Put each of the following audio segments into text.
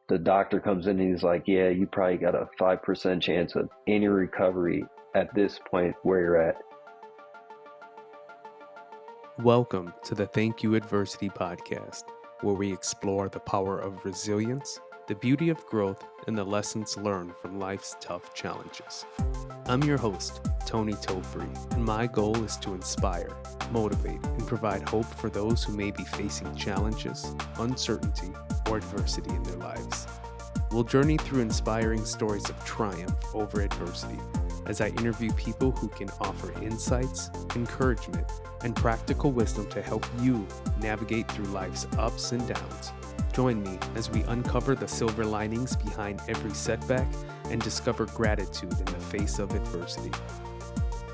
the doctor comes in and he's like, yeah, you probably got a 5% chance of any recovery at this point where you're at. Welcome to the Thank You Adversity Podcast, where we explore the power of resilience, the beauty of growth, and the lessons learned from life's tough challenges. I'm your host, Tony Tofree, and my goal is to inspire, motivate, and provide hope for those who may be facing challenges, uncertainty, or adversity in their lives. We'll journey through inspiring stories of triumph over adversity as I interview people who can offer insights, encouragement, and practical wisdom to help you navigate through life's ups and downs. Join me as we uncover the silver linings behind every setback and discover gratitude in the face of adversity.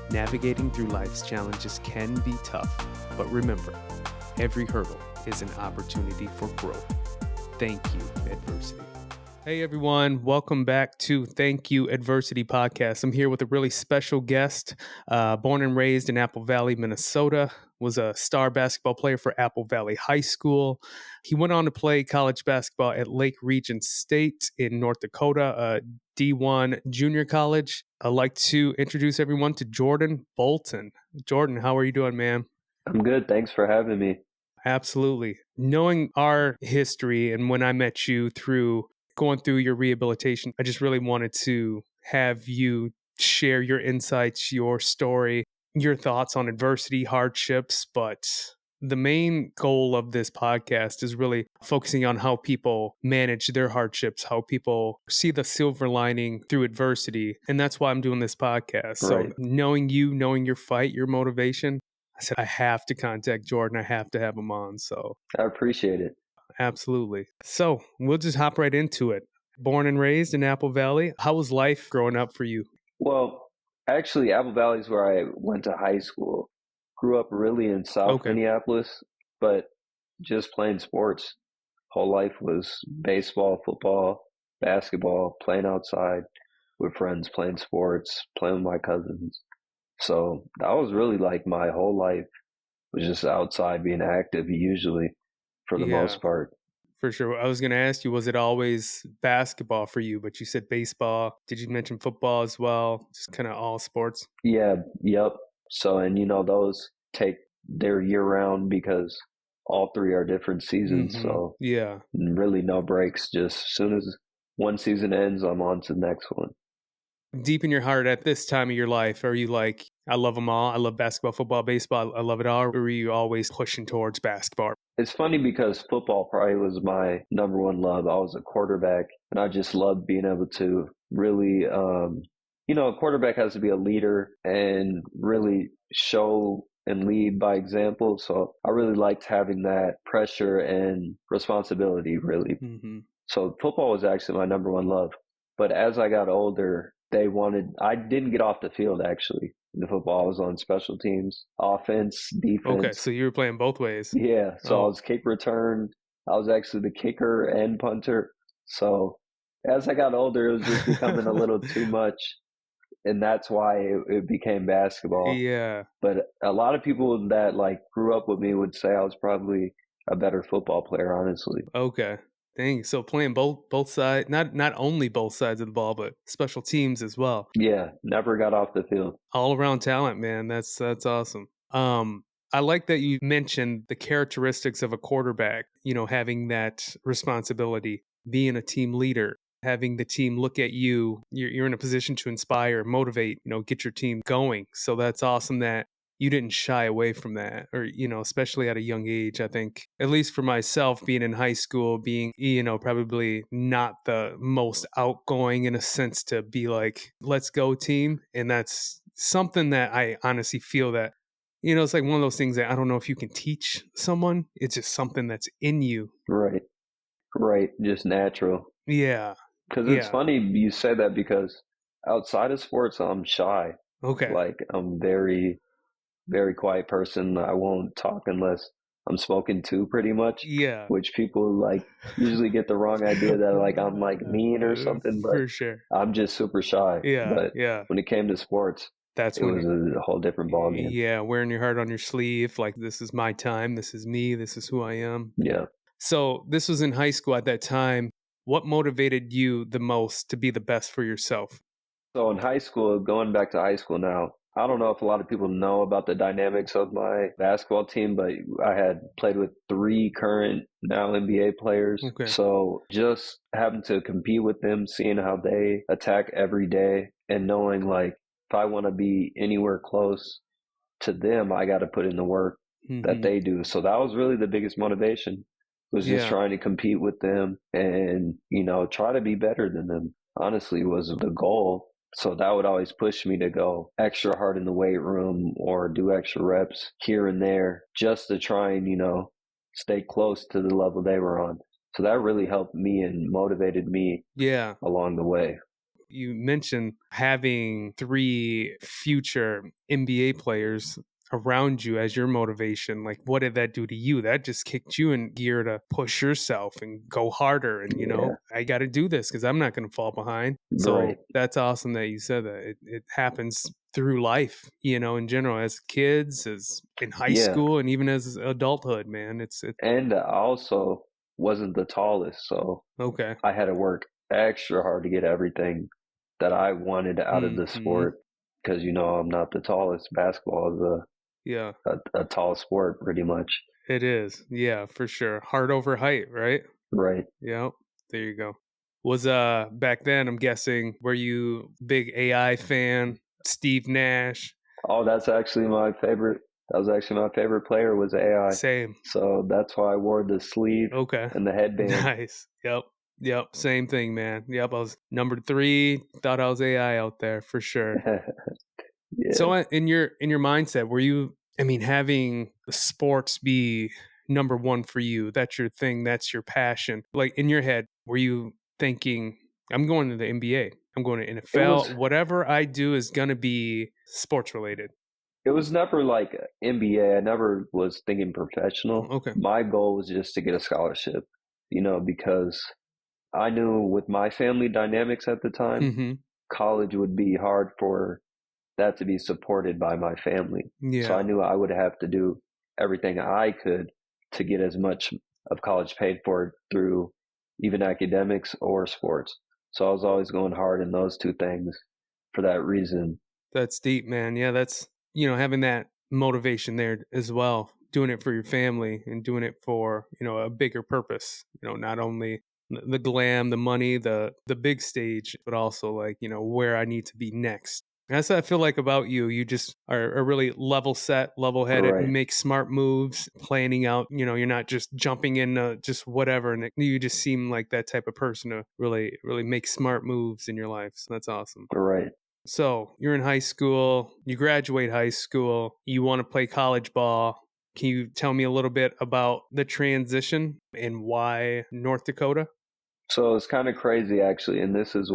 Navigating through life's challenges can be tough, but remember, every hurdle is an opportunity for growth. Thank you, adversity. Hey everyone, welcome back to Thank You Adversity Podcast. I'm here with a really special guest, born and raised in Apple Valley, Minnesota, was a star basketball player for Apple Valley High School. He went on to play college basketball at Lake Regent State in North Dakota, a D1 junior college. I'd like to introduce everyone to Jordan Bolton. Jordan, how are you doing, man? I'm good. Thanks for having me. Absolutely. Knowing our history and when I met you through going through your rehabilitation, I just really wanted to have you share your insights, your story, your thoughts on adversity, hardships. But the main goal of this podcast is really focusing on how people manage their hardships, how people see the silver lining through adversity. And that's why I'm doing this podcast. Right. So knowing you, knowing your fight, your motivation, I said, I have to contact Jordan. I have to have him on. So I appreciate it. Absolutely. So we'll just hop right into it. Born and raised in Apple Valley. How was life growing up for you? Well, actually, Apple Valley is where I went to high school. Grew up really in South Minneapolis, but just playing sports. Whole life was baseball, football, basketball, playing outside with friends, playing sports, playing with my cousins. So that was really like my whole life was just outside being active usually for the most part. For sure. I was going to ask you, was it always basketball for you? But you said baseball. Did you mention football as well? Just kind of all sports? Yeah, yep. So, and those take their year round because all three are different seasons. Mm-hmm. So, yeah, really no breaks. Just as soon as one season ends, I'm on to the next one. Deep in your heart at this time of your life, are you like, I love them all. I love basketball, football, baseball. I love it all. Or were you always pushing towards basketball? It's funny because football probably was my number one love. I was a quarterback and I just loved being able to really, a quarterback has to be a leader and really show and lead by example. So I really liked having that pressure and responsibility, really. Mm-hmm. So football was actually my number one love. But as I got older, I didn't get off the field actually. In the football, I was on special teams, offense, defense. Okay, so you were playing both ways. Yeah, so I was kick return. I was actually the kicker and punter. So as I got older, it was just becoming a little too much. And that's why it became basketball. Yeah. But a lot of people that grew up with me would say I was probably a better football player, honestly. Okay. Dang. So playing both sides, not only both sides of the ball, but special teams as well. Yeah, never got off the field. All around talent, man. That's awesome. I like that you mentioned the characteristics of a quarterback, having that responsibility, being a team leader, having the team look at you. You're in a position to inspire, motivate, get your team going. So that's awesome that you didn't shy away from that, or, especially at a young age. I think, at least for myself, being in high school, being, probably not the most outgoing in a sense to be like, let's go team. And that's something that I honestly feel that, it's like one of those things that I don't know if you can teach someone. It's just something that's in you. Right. Just natural. Yeah. Because it's funny you say that because outside of sports, I'm shy. Okay. I'm very, very quiet person. I won't talk unless I'm spoken to pretty much. Yeah. Which people usually get the wrong idea that I'm mean or something. But for sure. I'm just super shy. Yeah. But when it came to sports, it was a whole different ballgame. Yeah. Wearing your heart on your sleeve. Like, this is my time. This is me. This is who I am. Yeah. So this was in high school at that time. What motivated you the most to be the best for yourself? So in high school, going back to high school now, I don't know if a lot of people know about the dynamics of my basketball team, but I had played with three current now NBA players. Okay. So just having to compete with them, seeing how they attack every day and knowing like if I want to be anywhere close to them, I got to put in the work that Mm-hmm. they do. So that was really the biggest motivation was just Yeah. trying to compete with them and, try to be better than them, honestly, was the goal. So that would always push me to go extra hard in the weight room or do extra reps here and there just to try and, stay close to the level they were on. So that really helped me and motivated me Yeah. along the way. You mentioned having three future NBA players around you as your motivation. Like, what did that do to you? That just kicked you in gear to push yourself and go harder. And, Yeah, I got to do this because I'm not going to fall behind. right. So that's awesome that you said that. It happens through life, in general, as kids, as in high Yeah. school, and even as adulthood, man. It's And I also wasn't the tallest. So okay. I had to work extra hard to get everything that I wanted out of the Hmm. sport because I'm not the tallest. Basketball is Yeah, a tall sport, pretty much. it is. Yeah, for sure. Heart over height, right? Right. Yep. There you go. Was back then, I'm guessing, were you big AI fan? Steve Nash? Oh, that's actually my favorite. That was actually my favorite player was AI. Same. So that's why I wore the sleeve Okay. and the headband. Nice. Yep. Yep. Same thing, man. Yep. I was number three. Thought I was AI out there for sure. Yeah, So in your mindset, were you? I mean, having sports be number one for you, that's your thing, that's your passion. Like in your head, were you thinking, I'm going to the NBA, I'm going to it was. NFL, whatever I do is going to be sports related? It was never like NBA. I never was thinking professional. Okay. My goal was just to get a scholarship, because I knew with my family dynamics at the time, Mm-hmm. college would be hard for that to be supported by my family. So I Yeah, knew I would have to do everything I could to get as much of college paid for through even academics or sports. So I was always going hard in those two things for that reason. that's deep, man. Yeah, that's, having that motivation there as well, doing it for your family and doing it for, a bigger purpose, not only the glam, the money, the big stage, but also like, where I need to be next. And that's what I feel like about you. You just are really level set, level headed, Right, make smart moves, planning out, you're not just jumping in just whatever. And you just seem like that type of person to really, really make smart moves in your life. So that's awesome. right. So you're in high school, you graduate high school, you want to play college ball. Can you tell me a little bit about the transition and why North Dakota? So it's kind of crazy actually, and this is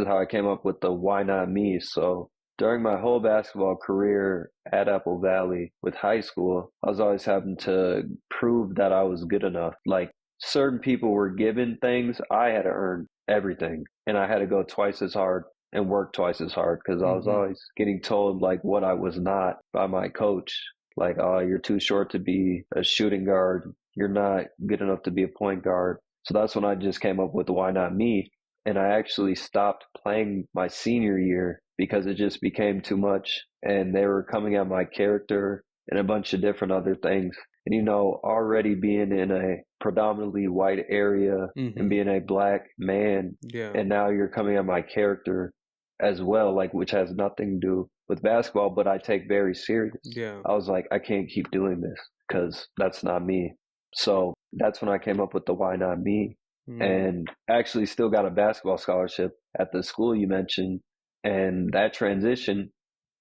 how I came up with the why not me. So during my whole basketball career at Apple Valley with high school, I was always having to prove that I was good enough. Like certain people were given things, I had to earn everything, and I had to go twice as hard and work twice as hard because I was Hmm. always getting told like what I was not by my coach. Like, oh, you're too short to be a shooting guard. You're not good enough to be a point guard. So that's when I just came up with why not me. And I actually stopped playing my senior year because it just became too much. And they were coming at my character and a bunch of different other things. And, already being in a predominantly white area and Hmm. being a black man, Yeah. and now you're coming at my character as well, like, which has nothing to do with basketball, but I take very serious. Yeah. I was like, I can't keep doing this because that's not me. So that's when I came up with the why not me, Mm. and actually still got a basketball scholarship at the school you mentioned. And that transition,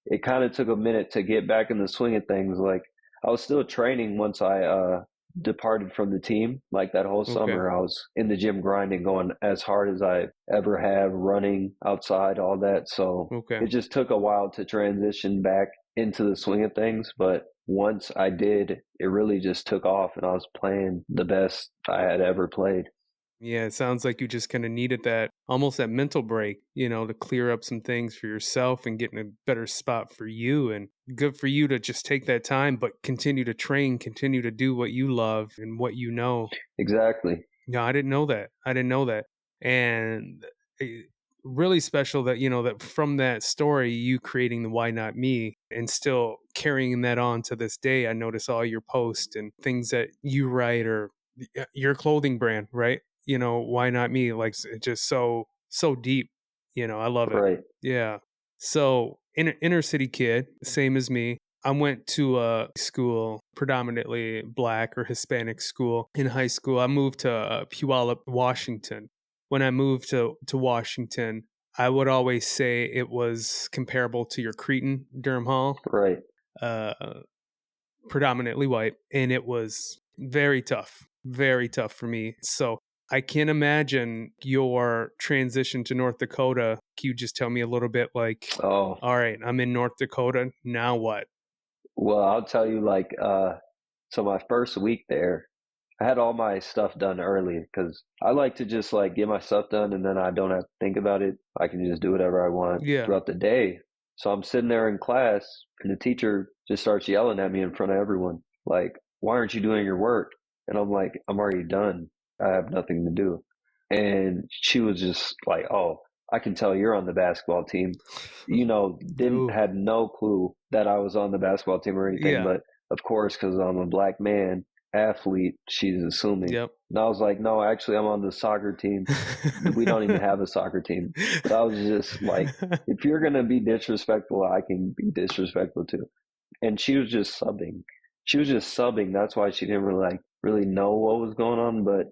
it kind of took a minute to get back in the swing of things. Like I was still training once I departed from the team. Like that whole Okay. summer, I was in the gym grinding, going as hard as I ever have, running outside, all that. So Okay. it just took a while to transition back into the swing of things. But once I did, it really just took off, and I was playing the best I had ever played. Yeah, it sounds like you just kind of needed that almost that mental break, to clear up some things for yourself and get in a better spot for you. And good for you to just take that time, but continue to train, continue to do what you love and what you know. Exactly. No, I didn't know that. I didn't know that. And really special that, that from that story, you creating the Why Not Me and still carrying that on to this day. I notice all your posts and things that you write or your clothing brand, right? Why Not Me? Like it's just so deep. I love it. Right. Yeah. So inner city kid, same as me. I went to a school, predominantly Black or Hispanic school in high school. I moved to Puyallup, Washington. When I moved to Washington, I would always say it was comparable to your Cretan, Durham Hall, Right. uh, predominantly white, and it was very tough for me. So I can imagine your transition to North Dakota. Can you just tell me a little bit like, Oh, all right, I'm in North Dakota, now what? well, I'll tell you, like, so my first week there, I had all my stuff done early because I like to just like get my stuff done and then I don't have to think about it. I can just do whatever I want Yeah. throughout the day. So I'm sitting there in class and the teacher just starts yelling at me in front of everyone, like, why aren't you doing your work? And I'm like, I'm already done. I have nothing to do. And she was just like, oh, I can tell you're on the basketball team. Didn't Ooh. had no clue that I was on the basketball team or anything, Yeah. but of course, because I'm a black man athlete, she's assuming. Yep. And I was like, no, actually, I'm on the soccer team. We don't even have a soccer team. But I was just like, if you're going to be disrespectful, I can be disrespectful too. And she was just subbing. She was just subbing. That's why she didn't really know what was going on. But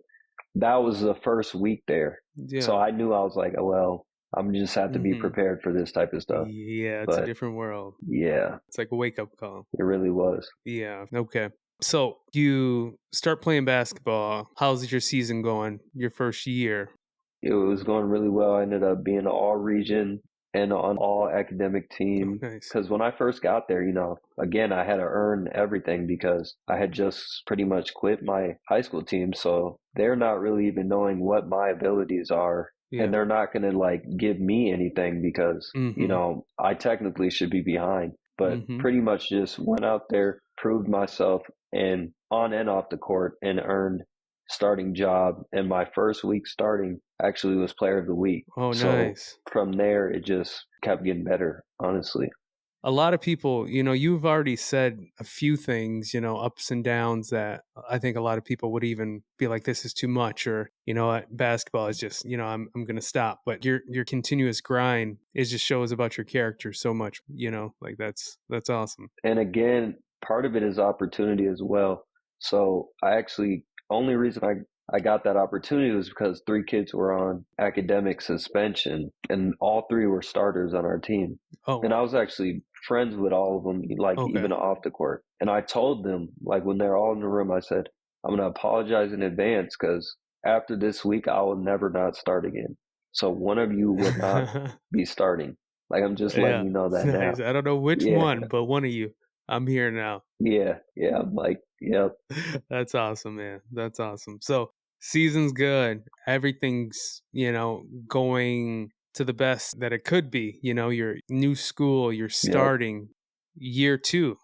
that was the first week there. So Yeah. I knew I was like, oh, well, I'm just have to be Hmm. prepared for this type of stuff. Yeah, it's a But different world. yeah, It's like a wake up call. it really was. Yeah. Okay. So you start playing basketball. How's your season going? Your first year? It was going really well. I ended up being an all region and on all academic Oh, team. nice. Because when I first got there, again, I had to earn everything because I had just pretty much quit my high school team. So they're not really even knowing what my abilities are. And Yeah. they're not going to like give me anything because, Mm-hmm. I technically should be behind. But Mm-hmm. pretty much just went out there, proved myself and on and off the court and earned starting job. And my first week starting actually was player of the week. Oh, So nice. from there, it just kept getting better, honestly. A lot of people, you've already said a few things, ups and downs that I think a lot of people would even be like, this is too much, or, what, basketball is just, I'm going to stop. But your continuous grind, it just shows about your character so much, like that's awesome. And again, part of it is opportunity as well. So I actually, only reason I got that opportunity was because three kids were on academic suspension and all three were starters on our team. Oh, And I wow. was actually friends with all of them, like Okay. even off the court. And I told them, like when they're all in the room, I said, I'm going to apologize in advance because after this week, I will never not start again. So one of you will not be starting. Like I'm just letting Yeah, you know that now. nice. I don't know which Yeah. one, but one of you. I'm here now. Yeah. I'm like, yep. That's awesome, man. That's awesome. So season's good. Everything's, going to the best that it could be. Your new school, you're Yep. starting year two.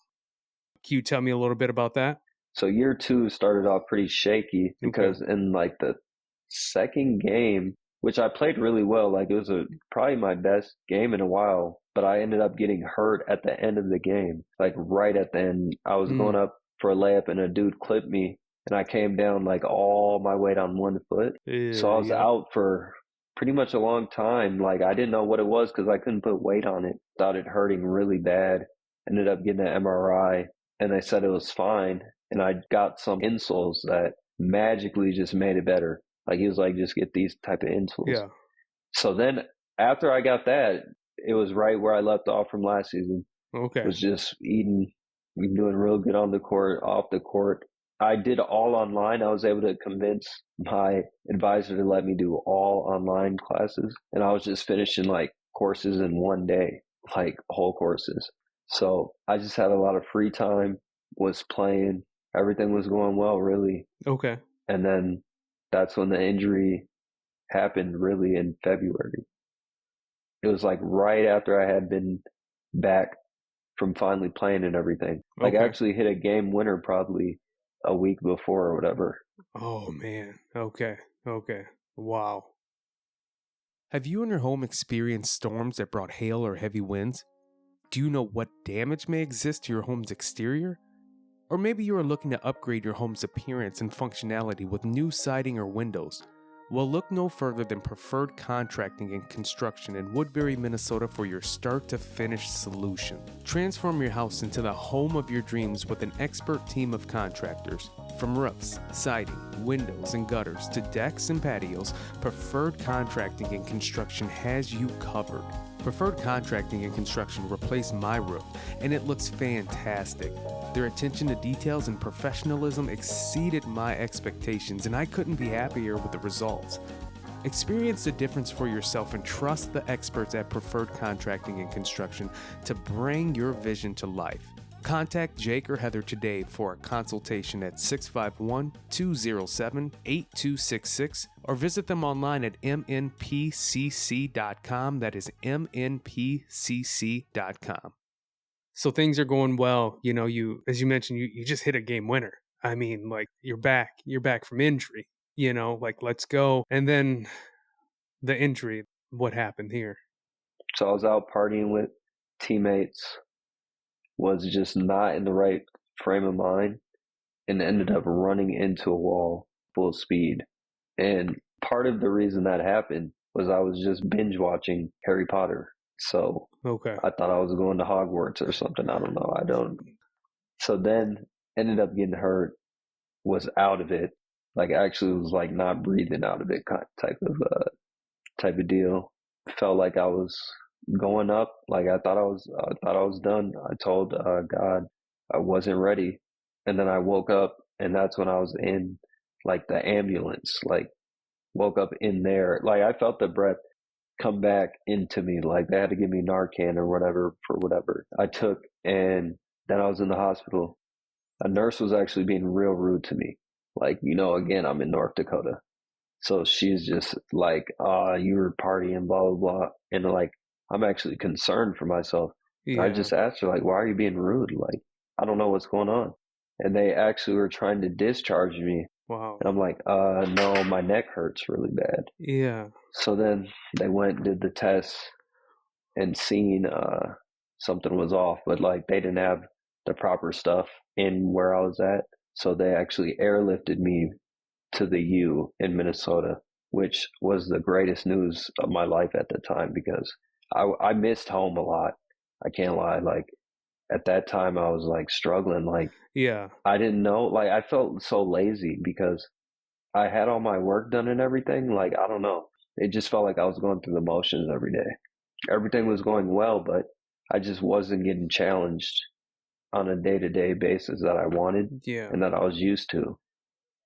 Can you tell me a little bit about that? So year two started off pretty shaky Okay. because in like the second game, which I played really well, like it was probably my best game in a while, but I ended up getting hurt at the end of the game, like right at the end. I was going Mm. up for a layup and a dude clipped me and I came down like all my weight on one foot. So I was Yep. out for pretty much a long time. Like I didn't know what it was because I couldn't put weight on it. Started hurting really bad. Ended up getting an MRI and they said it was fine. And I got some insoles that magically just made it better. Like he was like, just get these type of insoles. Yeah. So then after I got that, it was right where I left off from last season. Okay. Was just eating, doing real good on the court, off the court. I did all online. I was able to convince my advisor to let me do all online classes. And I was just finishing like courses in one day, like whole courses. So I just had a lot of free time, was playing. Everything was going well, really. Okay. And then that's when the injury happened, really, in February. It was like right after I had been back from finally playing and everything. Like I Okay. actually hit a game winner probably a week before or whatever. Oh man. Okay. Okay. Wow. Have you and your home experienced storms that brought hail or heavy winds? Do you know what damage may exist to your home's exterior? Or maybe you are looking to upgrade your home's appearance and functionality with new siding or windows. Well, look no further than Preferred Contracting and Construction in Woodbury, Minnesota for your start-to-finish solution. Transform your house into the home of your dreams with an expert team of contractors. From roofs, siding, windows, and gutters to decks and patios, Preferred Contracting and Construction has you covered. Preferred Contracting and Construction replaced my roof, and it looks fantastic. Their attention to details and professionalism exceeded my expectations, and I couldn't be happier with the results. Experience the difference for yourself and trust the experts at Preferred Contracting and Construction to bring your vision to life. Contact Jake or Heather today for a consultation at 651-207-8266 or visit them online at mnpcc.com. That is mnpcc.com. So things are going well. You know, as you mentioned, you just hit a game winner. I mean, like you're back from injury, like let's go. And then the injury, what happened here? So I was out partying with teammates, was just not in the right frame of mind, and ended up running into a wall full speed. And part of the reason that happened was I was just binge watching Harry Potter. So okay. I thought I was going to Hogwarts or something. I don't know. So then ended up getting hurt, was out of it. Like actually was like not breathing out of it type of deal. Felt like I was going up. Like I thought I was done. I told God I wasn't ready. And then I woke up, and that's when I was in like the ambulance, like woke up in there. Like I felt the breath come back into me. Like they had to give me Narcan or whatever for whatever I took. And then I was in the hospital. A nurse was actually being real rude to me. Like, again, I'm in North Dakota. So she's just like, you were partying, blah, blah, blah. And like, I'm actually concerned for myself. Yeah. I just asked her, like, why are you being rude? Like, I don't know what's going on. And they actually were trying to discharge me. Wow. And I'm like, no, my neck hurts really bad. Yeah. So then they went and did the test and seen something was off, but like they didn't have the proper stuff in where I was at. So they actually airlifted me to the U in Minnesota, which was the greatest news of my life at the time because I missed home a lot. I can't lie. Like at that time I was like struggling. Like, yeah, I didn't know, like I felt so lazy because I had all my work done and everything. Like, I don't know. It just felt like I was going through the motions every day. Everything was going well, but I just wasn't getting challenged on a day-to-day basis that I wanted and that I was used to.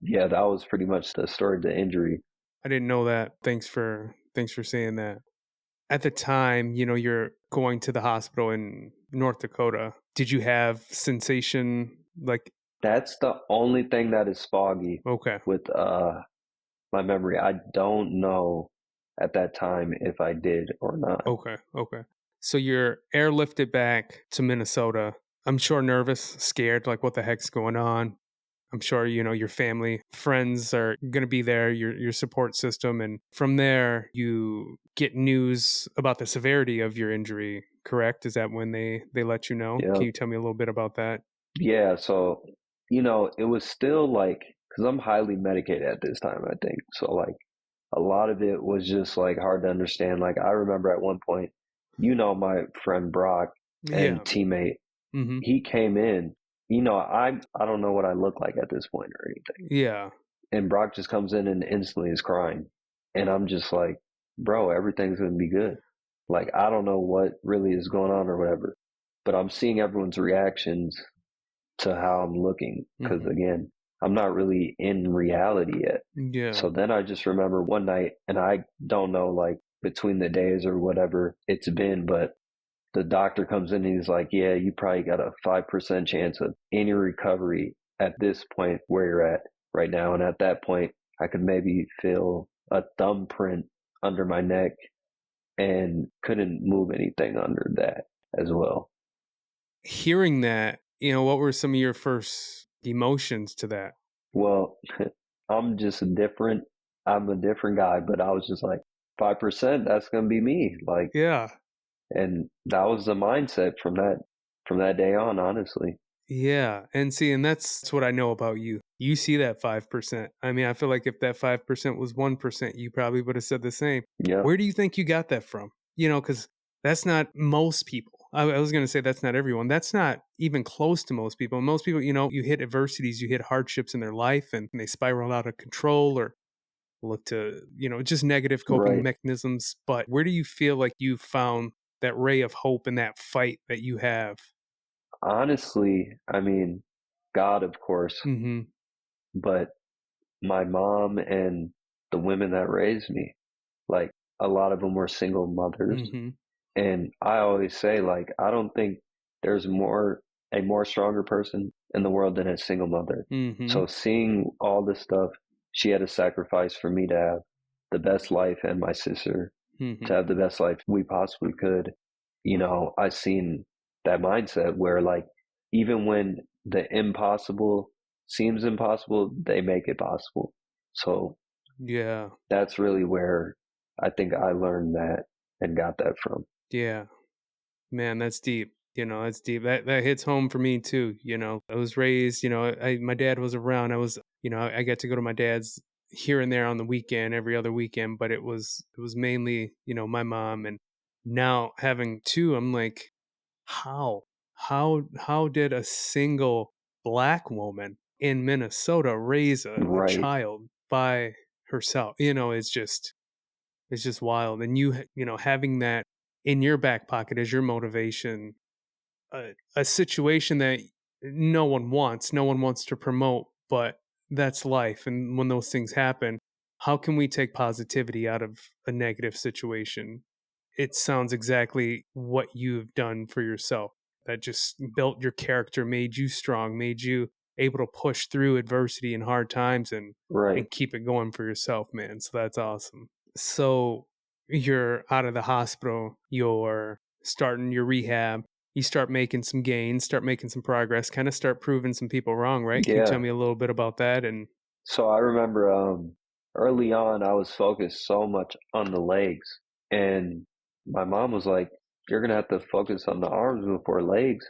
Yeah, that was pretty much the story of the injury. I didn't know that. Thanks for saying that. At the time, you're going to the hospital in North Dakota. Did you have sensation like? That's the only thing that is foggy. Okay. With my memory, I don't know at that time if I did or not. Okay. So you're airlifted back to Minnesota. I'm sure nervous, scared, like what the heck's going on? I'm sure, your family, friends are going to be there, your support system. And from there, you get news about the severity of your injury, correct? Is that when they let you know? Yeah. Can you tell me a little bit about that? Yeah. So, it was still like, because I'm highly medicated at this time, I think. So, like, a lot of it was just like hard to understand. Like, I remember at one point, my friend Brock and teammate, mm-hmm. He came in. I don't know what I look like at this point or anything. Yeah. And Brock just comes in and instantly is crying. And I'm just like, bro, everything's going to be good. Like, I don't know what really is going on or whatever. But I'm seeing everyone's reactions to how I'm looking. Because, again, I'm not really in reality yet. Yeah. So then I just remember one night, and I don't know, like, between the days or whatever it's been, but the doctor comes in and he's like, yeah, you probably got a 5% chance of any recovery at this point where you're at right now. And at that point, I could maybe feel a thumbprint under my neck and couldn't move anything under that as well. Hearing that, what were some of your first emotions to that? Well, I'm a different guy, but I was just like, 5%, that's going to be me. Like, Yeah. and that was the mindset from that day on, honestly. Yeah. And that's what I know about you. You see that 5%. I mean, I feel like if that 5% was 1%, you probably would have said the same. Yeah, Where do you think you got that from? Because that's not most people. I was going to say that's not everyone. That's not even close to most people. Most people, you hit adversities, you hit hardships in their life and they spiral out of control or look to, just negative coping right. mechanisms. But where do you feel like you found that ray of hope in that fight that you have? Honestly, I mean, God, of course, Mm-hmm. but my mom and the women that raised me, like a lot of them were single mothers. Mm-hmm. And I always say, like, I don't think there's a more stronger person in the world than a single mother. Mm-hmm. So seeing all this stuff, she had to sacrifice for me to have the best life and my sister Mm-hmm. to have the best life we possibly could. I seen that mindset where like even when the impossible seems impossible, they make it possible. So Yeah. that's really where I think I learned that and got that from. Yeah. Man, that's deep. That's deep. That hits home for me too. I was raised, my dad was around. I got to go to my dad's here and there on the weekend, every other weekend, but it was mainly, my mom. And now having two, I'm like, how? How did a single black woman in Minnesota raise a Right, child by herself? It's just wild. And having that in your back pocket as your motivation, a situation that no one wants to promote, but that's life. And when those things happen, how can we take positivity out of a negative situation? It sounds exactly what you've done for yourself. That just built your character, made you strong, made you able to push through adversity and hard times right. and keep it going for yourself, man. So that's awesome. So you're out of the hospital, you're starting your rehab, you start making some gains, start making some progress, kind of start proving some people wrong, right? Can you tell Yeah. me a little bit about that? And So I remember early on I was focused so much on the legs and my mom was like, you're gonna have to focus on the arms before legs.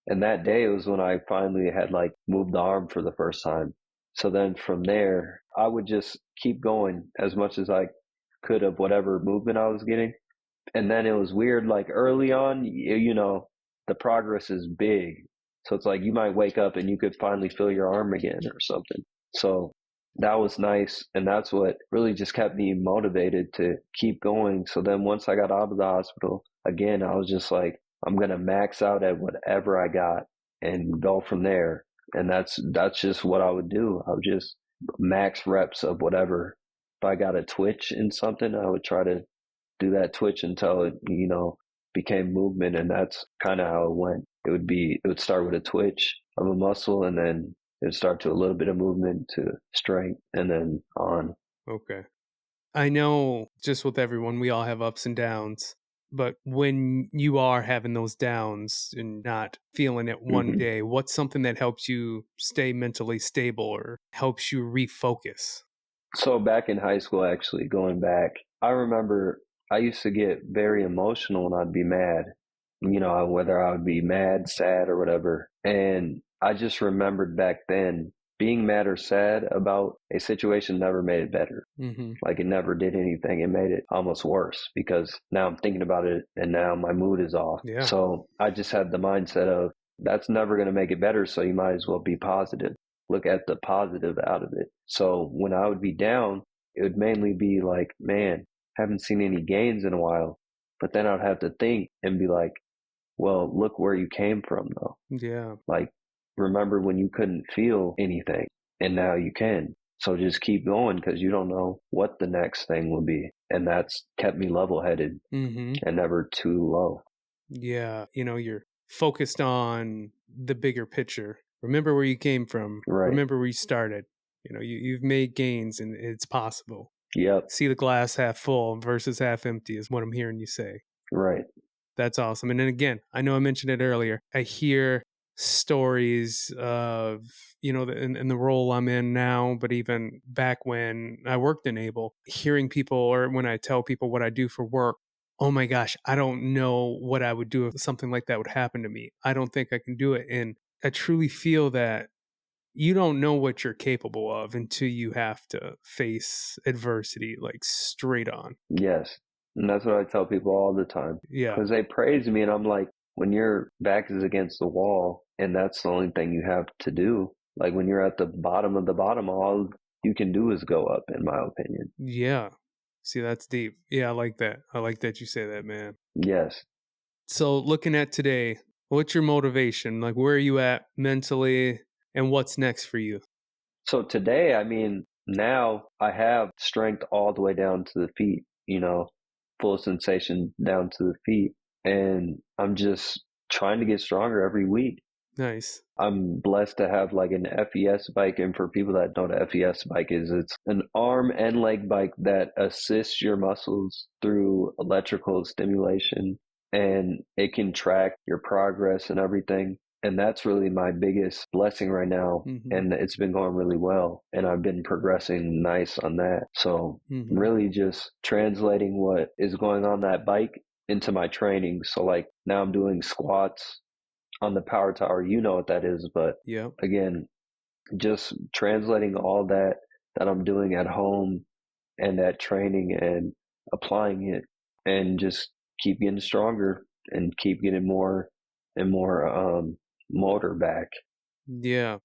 And that day was when I finally had like moved the arm for the first time. So then from there, I would just keep going as much as I could of whatever movement I was getting. And then it was weird, like early on, the progress is big. So it's like you might wake up and you could finally feel your arm again or something. So that was nice. And that's what really just kept me motivated to keep going. So then once I got out of the hospital, again, I was just like, I'm going to max out at whatever I got and go from there. And that's just what I would do. I would just max reps of whatever. If I got a twitch in something, I would try to do that twitch until it, became movement. And that's kind of how it went. It would start with a twitch of a muscle and then it would start to a little bit of movement to strength and then on. okay. I know just with everyone, we all have ups and downs. But when you are having those downs and not feeling it one hmm day, what's something that helps you stay mentally stable or helps you refocus? So back in high school, actually going back, I remember I used to get very emotional when I'd be mad, whether I would be mad, sad or whatever. And I just remembered back then being mad or sad about a situation never made it better. Mm-hmm. Like it never did anything. It made it almost worse because now I'm thinking about it and now my mood is off. Yeah. So I just had the mindset of that's never going to make it better. So you might as well be positive. Look at the positive out of it. So when I would be down, it would mainly be like, man, haven't seen any gains in a while. But then I'd have to think and be like, well, look where you came from though. Yeah. Like, remember when you couldn't feel anything and now you can. So just keep going because you don't know what the next thing will be. And that's kept me level headed Mm-hmm. and never too low. Yeah. You're focused on the bigger picture. Remember where you came from. Right. Remember where you started. You've made gains and it's possible. Yep. See the glass half full versus half empty is what I'm hearing you say. Right. That's awesome. And then again, I know I mentioned it earlier. I hear stories of, in the role I'm in now, but even back when I worked in Able, hearing people, or when I tell people what I do for work, oh my gosh, I don't know what I would do if something like that would happen to me. I don't think I can do it. And I truly feel that you don't know what you're capable of until you have to face adversity like straight on. Yes. And that's what I tell people all the time. Yeah. Because they praise me, and I'm like, when your back is against the wall and that's the only thing you have to do, like when you're at the bottom of the bottom, all you can do is go up, in my opinion. Yeah. See, that's deep. Yeah, I like that. I like that you say that, man. Yes. So, looking at today, what's your motivation? Like, where are you at mentally, and what's next for you? So today, I mean, now I have strength all the way down to the feet, full sensation down to the feet. And I'm just trying to get stronger every week. Nice. I'm blessed to have like an FES bike. And for people that don't know what FES bike is, it's an arm and leg bike that assists your muscles through electrical stimulation, and it can track your progress and everything. And that's really my biggest blessing right now. Mm-hmm. And it's been going really well. And I've been progressing nice on that. So really just translating what is going on that bike into my training. So like now I'm doing squats on the power tower. You know what that is, but again, just translating all that I'm doing at home and at training and applying it, and just keep getting stronger and keep getting more and more motor back. Yeah.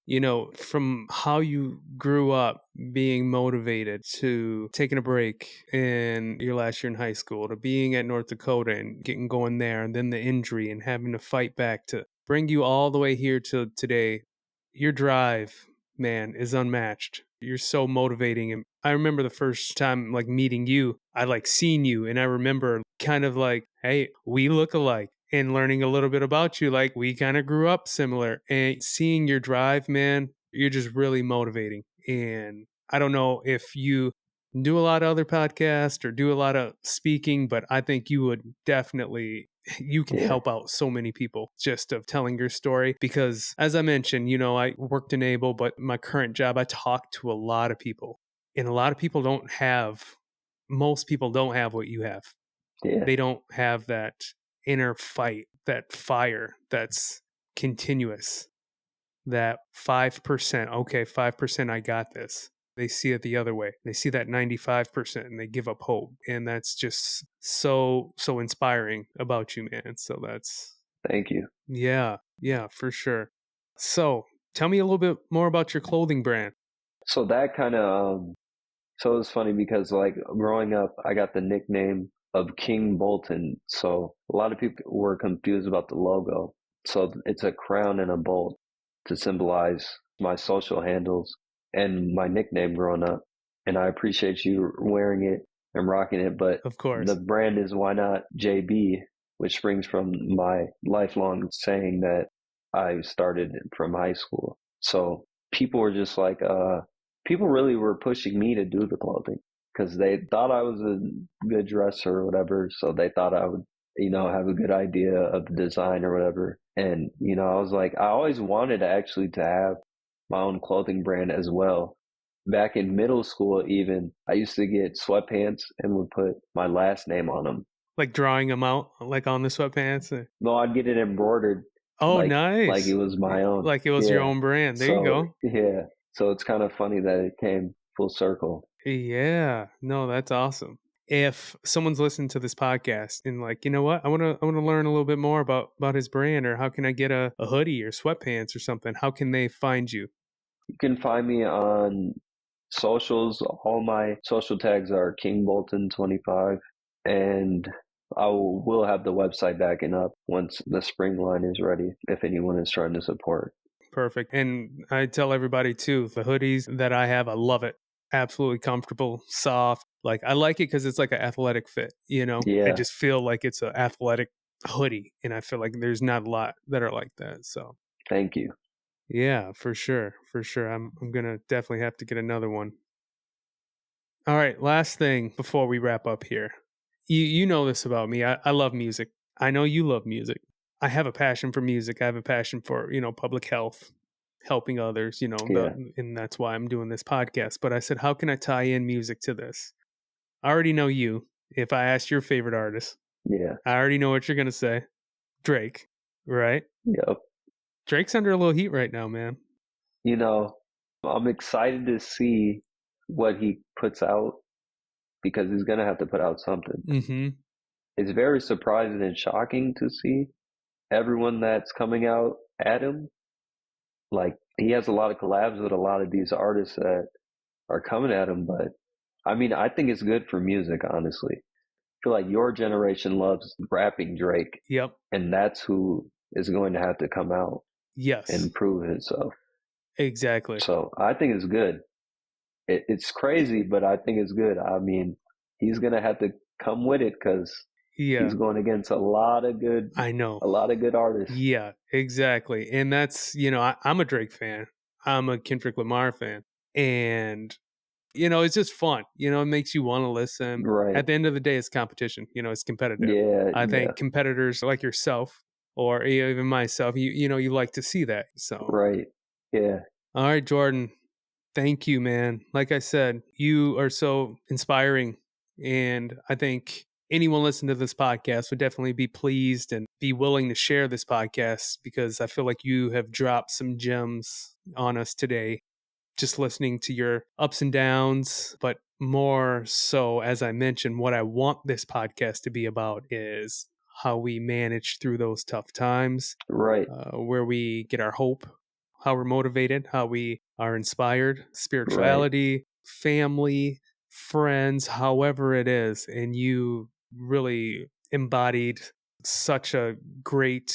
From how you grew up being motivated to taking a break in your last year in high school to being at North Dakota and getting going there, and then the injury and having to fight back to bring you all the way here to today, your drive, man, is unmatched. You're so motivating. And I remember the first time like meeting you, I like seen you, and I remember kind of like, hey, we look alike. And learning a little bit about you, like we kind of grew up similar, and seeing your drive, man, you're just really motivating. And I don't know if you do a lot of other podcasts or do a lot of speaking, but I think you would definitely, you can help out so many people just of telling your story. Because as I mentioned, I worked in Able, but my current job, I talk to a lot of people, and a lot of people most people don't have what you have. They don't have that inner fight, that fire that's continuous, that 5%. Okay, 5%, I got this. They see it the other way. They see that 95% and they give up hope. And that's just so inspiring about you, man. So that's. Thank you. Yeah, for sure. So tell me a little bit more about your clothing brand. So that kind of, so it was funny because like growing up, I got the nickname of King Bolton. So a lot of people were confused about the logo. So it's a crown and a bolt to symbolize my social handles and my nickname growing up. And I appreciate you wearing it and rocking it. But of course, the brand is WhyNotJB, which springs from my lifelong saying that I started from high school. So people were just like, people really were pushing me to do the clothing because they thought I was a good dresser or whatever. So they thought I would, have a good idea of the design or whatever. And, I was like, I always wanted actually to have my own clothing brand as well. Back in middle school, even, I used to get sweatpants and would put my last name on them. Like drawing them out, like on the sweatpants? No, I'd get it embroidered. Oh, Like it nice. was my own. Like it was your own brand. There you go. Yeah. So it's kind of funny that it came full circle. Yeah. No, that's awesome. If someone's listening to this podcast and like, you know what, I want to learn a little bit more about his brand, or how can I get a hoodie or sweatpants or something? How can they find you? You can find me on socials. All my social tags are King Bolton 25, and will have the website backing up once the spring line is ready, if anyone is trying to support. Perfect. And I tell everybody too, the hoodies that I have, I love it. Absolutely comfortable, soft. Like I like it because it's like an athletic fit, I just feel like it's an athletic hoodie. And I feel like there's not a lot that are like that. So thank you. Yeah, for sure. For sure. I'm gonna definitely have to get another one. All right, last thing before we wrap up here. You know this about me. I love music. I know you love music. I have a passion for music. I have a passion for, public health, helping others, Yeah. and that's why I'm doing this podcast. But I said, how can I tie in music to this? I already know you. If I ask your favorite artist, Yeah. I already know what you're going to say. Drake, right? Yep. Drake's under a little heat right now, man. I'm excited to see what he puts out because he's going to have to put out something. Mm-hmm. It's very surprising and shocking to see everyone that's coming out at him. Like, he has a lot of collabs with a lot of these artists that are coming at him, but I mean, I think it's good for music, honestly. I feel like your generation loves rapping Drake. Yep. And that's who is going to have to come out. Yes. And prove himself. Exactly. So I think it's good. It's crazy, but I think it's good. I mean, he's going to have to come with it because he's going against a lot of good artists. Yeah, exactly. And that's, I'm a Drake fan. I'm a Kendrick Lamar fan. And, it's just fun. It makes you want to listen. Right. At the end of the day, it's competition. It's competitive. Yeah. I think competitors like yourself or even myself, you like to see that. So. Right. Yeah. All right, Jordan. Thank you, man. Like I said, you are so inspiring. And I think anyone listening to this podcast would definitely be pleased and be willing to share this podcast because I feel like you have dropped some gems on us today. Just listening to your ups and downs, but more so, as I mentioned, what I want this podcast to be about is how we manage through those tough times. Right. Where we get our hope, how we're motivated, how we are inspired, spirituality, family, friends, however it is. And you really embodied such a great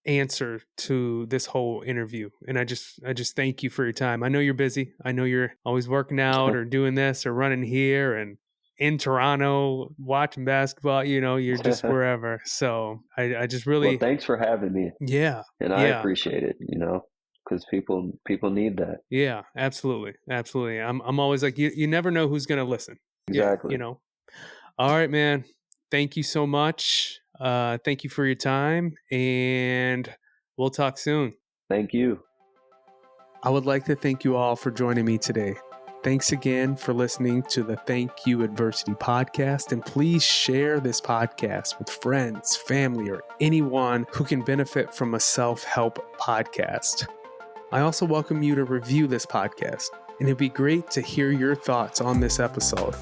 answer to this whole interview. And I just thank you for your time. I know you're busy. I know you're always working out or doing this or running here and in Toronto watching basketball, you're just wherever. So I just really... Well, thanks for having me. Yeah. And I appreciate it, because people need that. Yeah, absolutely. Absolutely. I'm always like, you never know who's going to listen. Exactly. All right, man. Thank you so much. Thank you for your time, and we'll talk soon. Thank you. I would like to thank you all for joining me today. Thanks again for listening to the Thank You Adversity podcast, and please share this podcast with friends, family, or anyone who can benefit from a self-help podcast. I also welcome you to review this podcast, and it'd be great to hear your thoughts on this episode.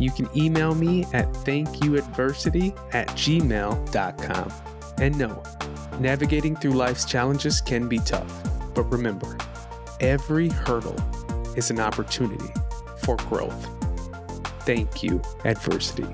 You can email me at thankyouadversity@gmail.com. And no, navigating through life's challenges can be tough, but remember, every hurdle is an opportunity for growth. Thank you, adversity.